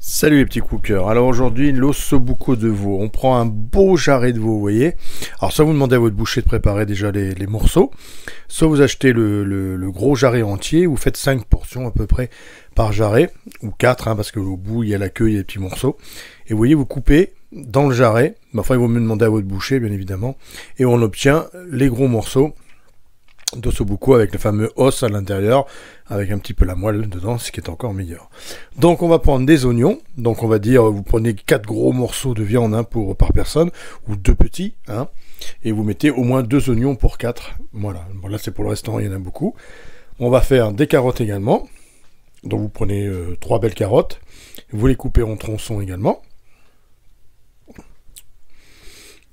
Salut les petits cookers. Alors aujourd'hui, l'ossobuco de veau. On prend un beau jarret de veau, vous voyez. Alors soit vous demandez à votre boucher de préparer déjà les morceaux, soit vous achetez le gros jarret entier, vous faites 5 portions à peu près par jarret, ou 4, hein, parce qu'au bout il y a la queue, il y a des petits morceaux. Et vous voyez, vous coupez dans le jarret, enfin il vaut mieux demander à votre boucher bien évidemment, et on obtient les gros morceaux d'ossobuco avec le fameux os à l'intérieur, avec un petit peu la moelle dedans, ce qui est encore meilleur. Donc on va prendre des oignons, donc on va dire vous prenez 4 gros morceaux de viande hein, par personne, ou 2 petits, hein, et vous mettez au moins 2 oignons pour 4, voilà. Bon, là c'est pour le restaurant, il y en a beaucoup. On va faire des carottes également, donc vous prenez 3 belles carottes, vous les coupez en tronçons également.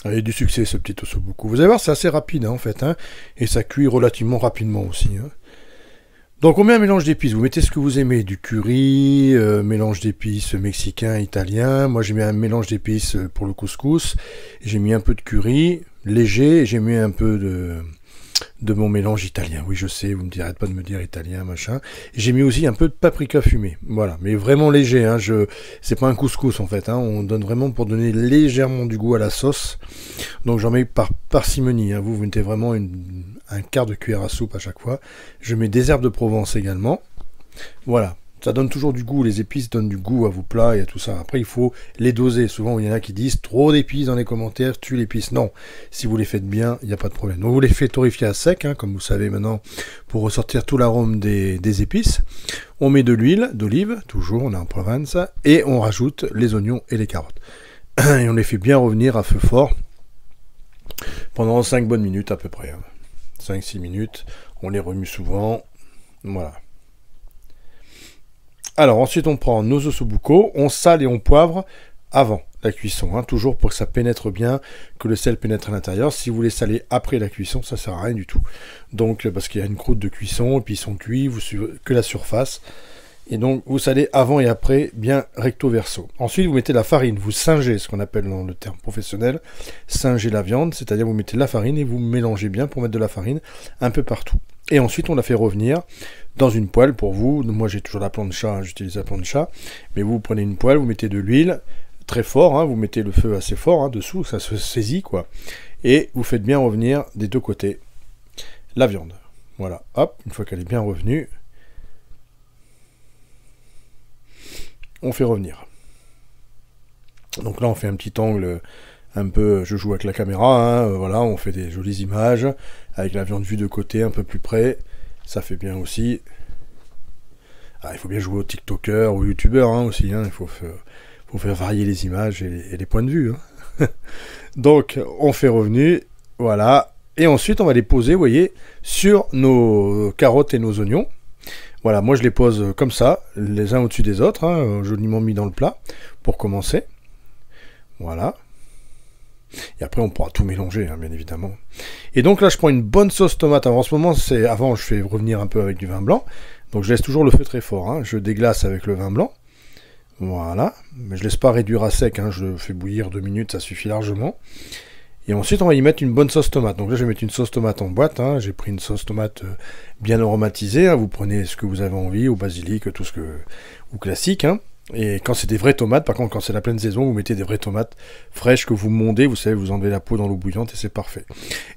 Avec du succès ce petit ossobuco. Vous allez voir, c'est assez rapide hein, en fait, hein, et ça cuit relativement rapidement aussi. Hein. Donc on met un mélange d'épices, vous mettez ce que vous aimez, du curry, mélange d'épices mexicain, italien. Moi j'ai mis un mélange d'épices pour le couscous, j'ai mis un peu de curry, léger, et j'ai mis un peu de mon mélange italien. Oui je sais, vous me direz pas de me dire italien, machin. J'ai mis aussi un peu de paprika fumé, voilà, mais vraiment léger, hein, c'est pas un couscous en fait, hein, on donne vraiment pour donner légèrement du goût à la sauce. Donc j'en mets par parcimonie, hein, vous mettez vraiment un quart de cuillère à soupe à chaque fois. Je mets des herbes de Provence également, voilà. Ça donne toujours du goût, les épices donnent du goût à vos plats et à tout ça. Après, il faut les doser. Souvent, il y en a qui disent trop d'épices dans les commentaires, tue l'épice. Non, si vous les faites bien, il n'y a pas de problème. Donc, vous les faites torréfier à sec, hein, comme vous savez maintenant, pour ressortir tout l'arôme des épices. On met de l'huile d'olive, toujours, on est en Provence, et on rajoute les oignons et les carottes. Et on les fait bien revenir à feu fort pendant 5 bonnes minutes à peu près. 5-6 minutes, on les remue souvent. Voilà. Alors ensuite on prend nos ossobuco, on sale et on poivre avant la cuisson, hein, toujours pour que ça pénètre bien, que le sel pénètre à l'intérieur. Si vous les salez après la cuisson, ça sert à rien du tout. Donc parce qu'il y a une croûte de cuisson, et puis ils sont cuits, vous suivez que la surface. Et donc vous salez avant et après, bien recto verso. Ensuite vous mettez la farine, vous singez, ce qu'on appelle dans le terme professionnel, singer la viande, c'est-à-dire vous mettez la farine et vous mélangez bien pour mettre de la farine un peu partout. Et ensuite on la fait revenir dans une poêle pour vous. Moi j'ai toujours la plancha, hein, j'utilise la plancha, mais vous prenez une poêle, vous mettez de l'huile très fort, hein, vous mettez le feu assez fort hein, dessous, ça se saisit quoi, et vous faites bien revenir des deux côtés la viande. Voilà, hop, une fois qu'elle est bien revenue, on fait revenir. Donc là on fait un petit angle un peu, je joue avec la caméra, hein, voilà, on fait des jolies images avec la viande vue de côté un peu plus près, ça fait bien aussi. Ah, il faut bien jouer au TikToker ou YouTuber hein, aussi, hein, il faut faire varier les images et les points de vue. Hein. Donc on fait revenu, voilà, et ensuite on va les poser, vous voyez, sur nos carottes et nos oignons. Voilà, moi je les pose comme ça, les uns au-dessus des autres, hein, joliment mis dans le plat, pour commencer. Voilà. Et après on pourra tout mélanger, hein, bien évidemment. Et donc là je prends une bonne sauce tomate. Alors, en ce moment, avant je fais revenir un peu avec du vin blanc. Donc je laisse toujours le feu très fort, hein. Je déglace avec le vin blanc. Voilà. Mais je laisse pas réduire à sec, hein. Je le fais bouillir 2 minutes, ça suffit largement. Et ensuite, on va y mettre une bonne sauce tomate. Donc là, je vais mettre une sauce tomate en boîte. Hein. J'ai pris une sauce tomate bien aromatisée. Hein. Vous prenez ce que vous avez envie, au basilic, tout ce que... ou classique. Hein. Et quand c'est des vraies tomates, par contre, quand c'est la pleine saison, vous mettez des vraies tomates fraîches que vous mondez. Vous savez, vous enlevez la peau dans l'eau bouillante et c'est parfait.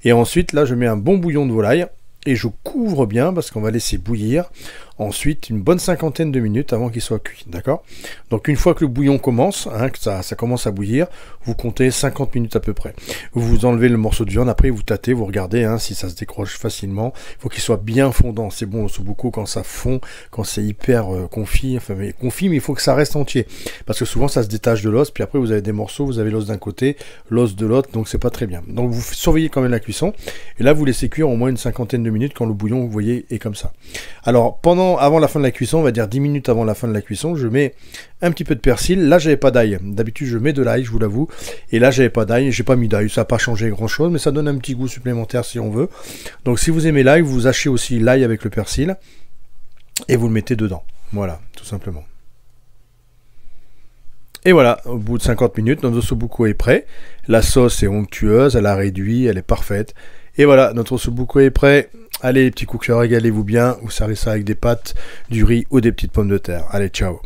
Et ensuite, là, je mets un bon bouillon de volaille. Et je couvre bien parce qu'on va laisser bouillir ensuite une bonne 50aine de minutes avant qu'il soit cuit, d'accord? Donc une fois que le bouillon commence, hein, que ça commence à bouillir, vous comptez 50 minutes à peu près. Vous enlevez le morceau de viande, après vous tâtez, vous regardez hein, si ça se décroche facilement. Il faut qu'il soit bien fondant, c'est bon l'ossobuco quand ça fond, quand c'est hyper confit, enfin mais confit, mais il faut que ça reste entier. Parce que souvent ça se détache de l'os, puis après vous avez des morceaux, vous avez l'os d'un côté, l'os de l'autre, donc c'est pas très bien. Donc vous surveillez quand même la cuisson, et là vous laissez cuire au moins une 50aine de minutes quand le bouillon, vous voyez, est comme ça. Alors avant la fin de la cuisson, on va dire 10 minutes avant la fin de la cuisson, je mets un petit peu de persil. Là j'avais pas d'ail, d'habitude je mets de l'ail, je vous l'avoue, et là j'avais pas d'ail, j'ai pas mis d'ail, ça n'a pas changé grand chose, mais ça donne un petit goût supplémentaire si on veut. Donc si vous aimez l'ail, vous hachez aussi l'ail avec le persil et vous le mettez dedans, voilà, tout simplement. Et voilà, au bout de 50 minutes, notre ossobuco est prêt, la sauce est onctueuse, elle a réduit, elle est parfaite. Et voilà, notre ossobuco est prêt. Allez les petits cookers, régalez-vous bien. Vous servez ça avec des pâtes, du riz ou des petites pommes de terre. Allez, ciao.